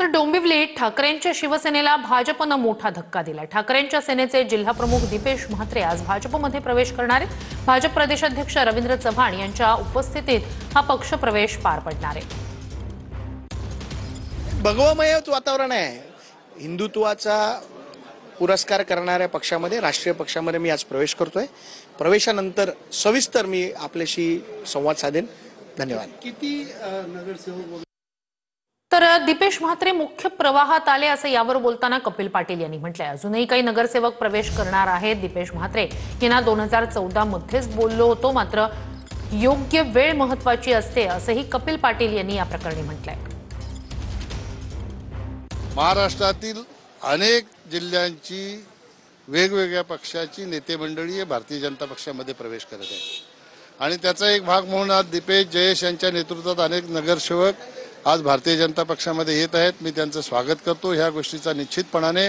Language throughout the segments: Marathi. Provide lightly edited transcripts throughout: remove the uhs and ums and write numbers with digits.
तर डोंबिवलीत ठाकरेंच्या शिवसेनेला भाजपनं मोठा धक्का दिला। ठाकरेंच्या सेनेचे जिल्हाप्रमुख दीपेश म्हात्रे आज भाजपमध्ये प्रवेश करणार आहेत। भाजप प्रदेशाध्यक्ष रवींद्र चव्हाण यांच्या उपस्थितीत हा पक्ष प्रवेश पार पडणार आहे। भगवमय वातावरण आहे। हिंदुत्वाचा पुरस्कार करणाऱ्या पक्षामध्ये, राष्ट्रीय पक्षामध्ये मी आज प्रवेश करतोय। प्रवेशानंतर सविस्तर मी आपल्याशी संवाद साधेन। धन्यवाद। किती नगरसेवक तर दीपेश म्हात्रे मुख्य प्रवाहात आले असं यावर बोलताना कपिल पाटील यांनी म्हटलंय। अजूनही काही नगरसेवक प्रवेश करणार आहेत। दीपेश म्हात्रे यांना 2014 मध्येच बोललो होतो, मात्र योग्य वेळ महत्त्वाची असते असंही कपिल पाटील यांनी या प्रकरणी म्हटलंय। महाराष्ट्रातील अनेक जिल्ह्यांची वेगवेगळ्या पक्षाची नेते मंडळी भारतीय जनता पक्षामध्ये प्रवेश करत आहे आणि त्याचा एक भाग म्हणून आज दीपेश जयेश यांच्या नेतृत्वात अनेक नगरसेवक आज भारतीय जनता पक्षामध्ये येत आहेत। मी त्यांचं स्वागत करतो। ह्या गोष्टीचा निश्चितपणाने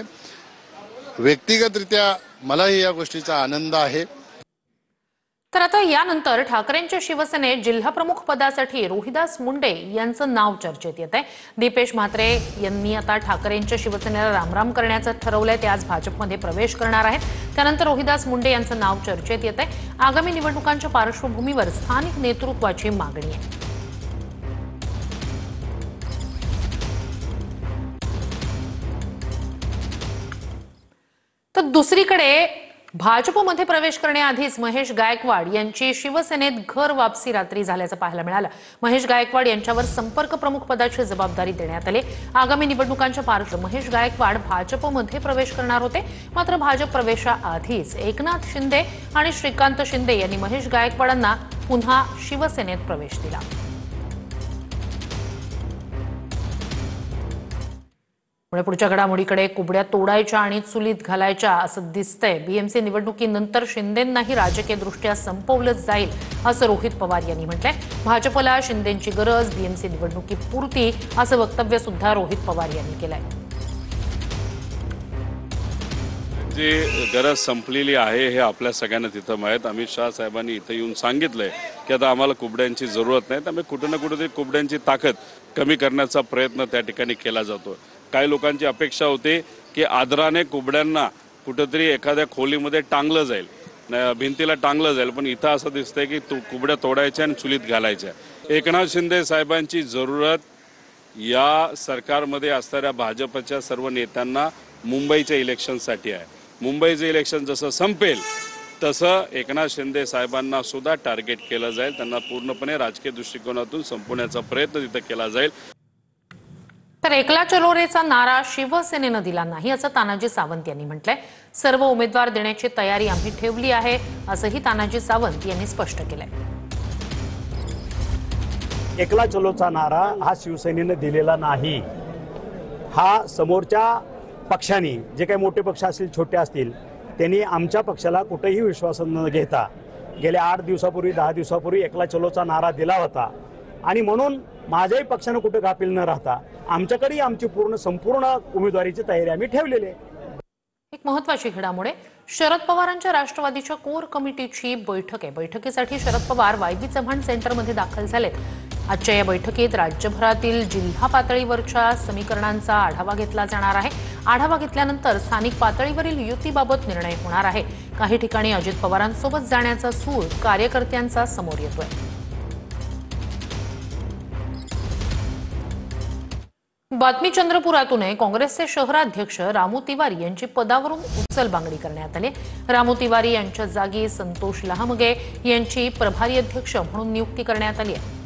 व्यक्तिगतरित्या मलाही या गोष्टीचा आनंद आहे। तर आता यानंतर ठाकरेंच्या शिवसेनेत जिल्हाप्रमुख पदासाठी रोहिदास मुंडे यांचं नाव चर्चेत येत आहे। दीपेश म्हात्रे यांनी आता ठाकरेंच्या शिवसेनेला रामराम करण्याचं ठरवलंय। ते आज भाजपमध्ये प्रवेश करणार आहेत। त्यानंतर रोहिदास मुंडे यांचं नाव चर्चेत येत आहे। आगामी निवडणुकांच्या पार्श्वभूमीवर स्थानिक नेतृत्वाची मागणी आहे। तर दुसरीकडे भाजपमध्ये प्रवेश करण्याआधीच महेश गायकवाड यांची शिवसेनेत घर वापसी रात्री झाल्याचं पाहायला मिळालं। महेश गायकवाड यांच्यावर संपर्क प्रमुख पदाची जबाबदारी देण्यात आली। आगामी निवडणुकांच्या पार्श्वभूमीवर महेश गायकवाड भाजपमध्ये प्रवेश करणार होते, मात्र भाजप प्रवेशाआधीच एकनाथ शिंदे आणि श्रीकांत शिंदे यांनी महेश गायकवाडांना पुन्हा शिवसेनेत प्रवेश दिला। पुढच्या घडामोडीकडे कुबड्या तोडायच्या आणि चुलीत घालायच्या असं दिसतंय। बीएमसी निवडणुकीनंतर शिंदेंनाही राजकीयदृष्ट्या संपवलं जाईल असं रोहित पवार यांनी म्हटलंय। भाजपला शिंदेंची गरज, बीएमसी निवडणुकीपुरती असं वक्तव्य सुद्धा रोहित पवार यांनी केलंय। जी गरज संपलेली आहे हे आपल्या सगळ्यांना तिथं माहीत। अमित शाह साहेबांनी इथं येऊन सांगितलंय की आता आम्हाला कुबड्यांची जरूरत नाही, त्यामुळे कुठे ना कुठेतरी कुबड्यांची ताकद कमी करण्याचा प्रयत्न त्या ठिकाणी केला जातो। काही लोकांची अपेक्षा होती की आदराने कुबड्यांना कुठेतरी एखाद्या खोलीमध्ये टांगलं जाईल, भिंतीला टांगलं जाईल, पण इथं असं दिसतंय की कुबड्या तोडायच्या आणि चुलीत घालायच्या। एकनाथ शिंदे साहेबांची जरूरत या सरकारमध्ये असणाऱ्या भाजपच्या सर्व नेत्यांना मुंबईच्या इलेक्शनसाठी आहे। मुंबईचं इलेक्शन जसं संपेल तसं एकनाथ शिंदे साहेबांना सुद्धा टार्गेट केलं जाईल। त्यांना पूर्णपणे राजकीय दृष्टिकोनातून संपवण्याचा प्रयत्न तिथं केला जाईल। तर एकला चलो रेचा नारा शिवसेनेनं दिला नाही असं तानाजी सावंत यांनी म्हटलंय। सर्व उमेदवार देण्याची तयारी आम्ही ठेवली आहे असंही तानाजी सावंत यांनी स्पष्ट केलंय। एकला चलोचा नारा हा शिवसेनेनं दिलेला नाही। हा समोरच्या पक्षांनी, जे काही मोठे पक्ष असतील छोटे असतील, त्यांनी आमच्या पक्षाला कुठेही विश्वास न घेता गेल्या 8 दिवसापूर्वी 10 दिवसापूर्वी एकला चलोचा नारा दिला होता आणि म्हणून माझ्याही पक्षानं कुठे गाफील न राहता आमच्याकडे आमची संपूर्ण उमेदवारीची तयारी आम्ही ठेवलेली आहे। एक महत्त्वाची घडामोड आहे। शरद पवारांच्या राष्ट्रवादीच्या कोर कमिटीची बैठक आहे। बैठकीसाठी शरद पवार वायबी चव्हाण सेंटरमध्ये दाखल झालेत। आजच्या या बैठकीत राज्यभरातील जिल्हा पातळीवरच्या समीकरणांचा आढावा घेतला जाणार आहे। आढावा घेतल्यानंतर स्थानिक पातळीवरील युतीबाबत निर्णय होणार आहे। काही ठिकाणी अजित पवारांसोबत जाण्याचा सूर कार्यकर्त्यांचा समोर येतोय। बातमी चंद्रपुरातून आहे। काँग्रेसचे शहराध्यक्ष रामू तिवारी यांची पदावरून उचलबांगडी करण्यात आली। रामू तिवारी यांच्या जागी संतोष लहामगे यांची प्रभारी अध्यक्ष म्हणून नियुक्ती करण्यात आली आहे।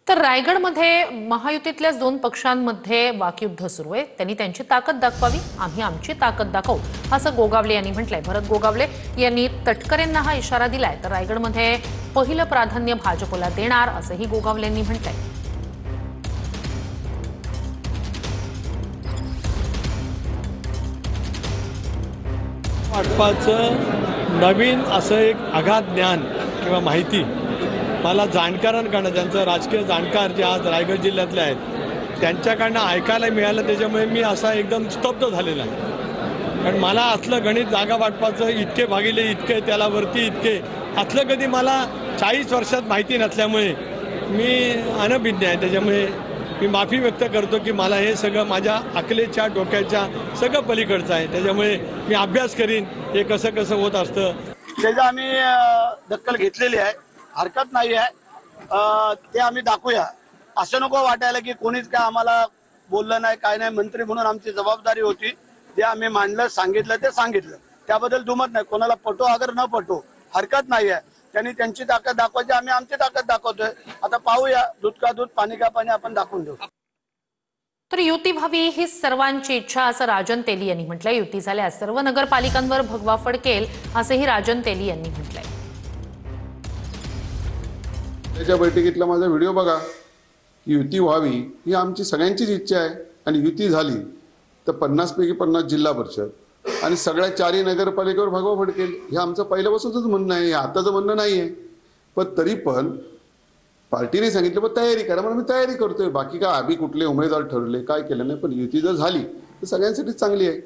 तर रायगडमध्ये महायुतीतल्या 2 पक्षांमध्ये वाकयुद्ध सुरू आहे। त्यांनी त्यांची ताकद दाखवावी, आम्ही आमची ताकद दाखवू असं गोगावले यांनी म्हटलंय। भरत गोगावले यांनी तटकरेंना हा इशारा दिलाय। तर रायगडमध्ये पहिलं प्राधान्य भाजपला देणार असंही गोगावले यांनी म्हटलंय। वाटपाचं नवीन असं एक अगाध ज्ञान किंवा माहिती मला जाणकारांकडनं, ज्यांचं राजकीय जाणकार जे आज रायगड जिल्ह्यातले आहेत त्यांच्याकडनं ऐकायला मिळालं। त्याच्यामुळे मी असा एकदम स्तब्ध झालेला आहे। कारण मला असलं गणित जागा वाटपाचं इतके भागिले इतके त्याला वरती इतके असलं कधी मला 40 वर्षात माहिती नसल्यामुळे मी अनभिज्ञ आहे. त्याच्यामुळे मी माफी व्यक्त करतो की मला हे सगळं माझ्या अकलेच्या डोक्याच्या सगळं पलीकडचं आहे. त्याच्यामुळे मी अभ्यास करीन हे कसं कसं होत असतं. त्याचा आम्ही दखल घेतलेली आहे, हरकत नाही आहे. ते आम्ही दाखवूया. असं नको वाटायला की कोणीच काय आम्हाला बोललं नाही, काय नाही. मंत्री म्हणून आमची जबाबदारी होती, जे आम्ही मांडलं, सांगितलं ते सांगितलं. त्याबद्दल दुमत नाही. कोणाला पटो अगर न पटो हरकत नाही आहे. त्यांनी त्यांची ताकद दाखवायची, आम्ही आमची ताकद दाखवतोय. आता पाहूया, दूध का दूध पाणी का पाणी आपण दाखवून देऊ. तर युती व्हावी ही सर्वांची इच्छा असं राजन तेली यांनी म्हटलंय. युती झाल्यास सर्व नगरपालिकांवर भगवा फडकेल असंही राजन तेली यांनी म्हटलंय. त्याच्या बैठकीतला माझा व्हिडिओ बघा. युती व्हावी ही आमची सगळ्यांचीच इच्छा आहे आणि युती झाली तर 50 पैकी 50 जिल्हा परिषद आणि सगळ्या 4ही नगरपालिकेवर भगवा फडकेल. हे आमचं पहिल्यापासूनच म्हणणं आहे, आताचं म्हणणं नाही आहे. पण तरी पण पार्टीने सांगितलं पण तयारी करा, म्हणून मी तयारी करतोय. बाकी काय आम्ही कुठले उमेदवार ठरले काय केलं नाही, पण युती जर झाली तर सगळ्यांसाठी चांगली आहे.